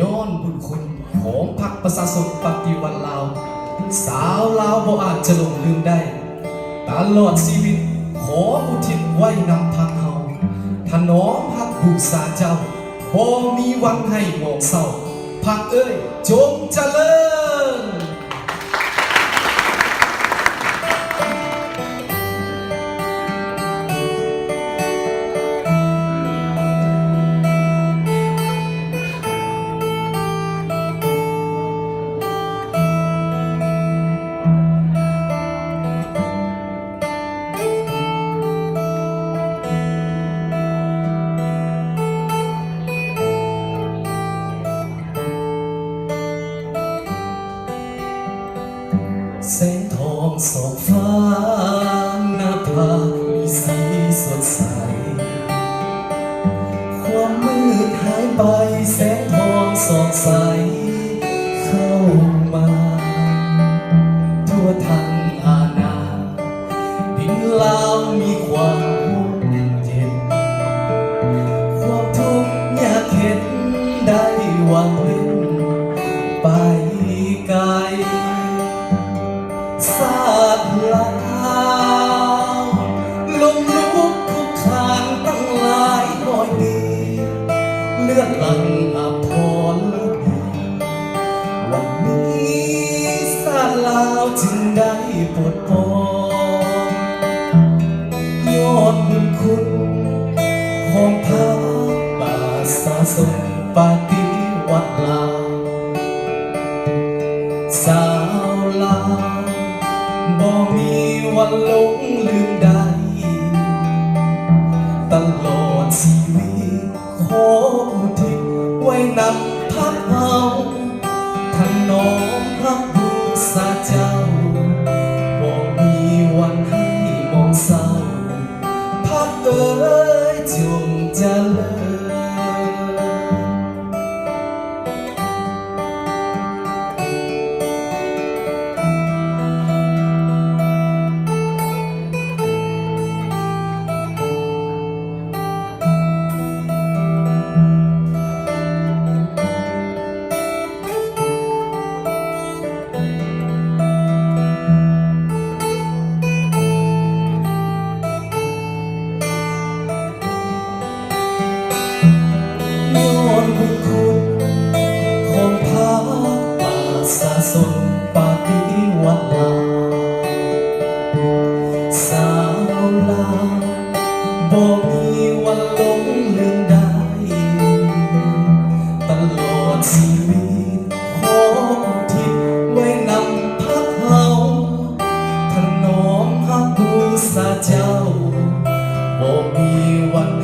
ย้อนบุญคุณของพรรคประชาชนปฏิวัติลาวสาวลาวบ่อาจจะหลงลืมได้ตลอดชีวิตขออุทิศไว้นำพรรคเฮาถนอมฮักบูชาเจ้าบ่มีวันให้หมองเศร้าพรรคเอ้ยจงเจริญแสงทองส่องฟ้าหน้าผามีสีสดใสความมืดหายไปแสงทองส่องใสเข้ามาทั่วทั้งอาณาดินลาวมีความร่มเย็นความทุกข์ยากเข็นได้วางเว้นไปไกลศาสตร์ลาวลมลุกคุกคานตั้งหลายร้อยปีเลือดหลั่งอาภรณ์วันนี้ศาสตร์ลาวจึงได้ปลดปล่อยยอดบุญคุณของพระประชาชนปฏิวัติลาว วันหลงลืมได้ตลอดชีวิตขออุทิศไว้นำพักเฮาท่านน้อมรักบุญสาเจ้าบ่มีวันให้มองเศร้าพักเอ๋ยจงเจริญ ย้อนบุญคุณของพระป่าสะสมปาฏิวัดลาสาวลาบ่มีวันหลงลืมได้ตลอดชีวิตขออุทิศไว้นำพักเฮาถนอมฮักบูชาเจ้าบ่มีวัน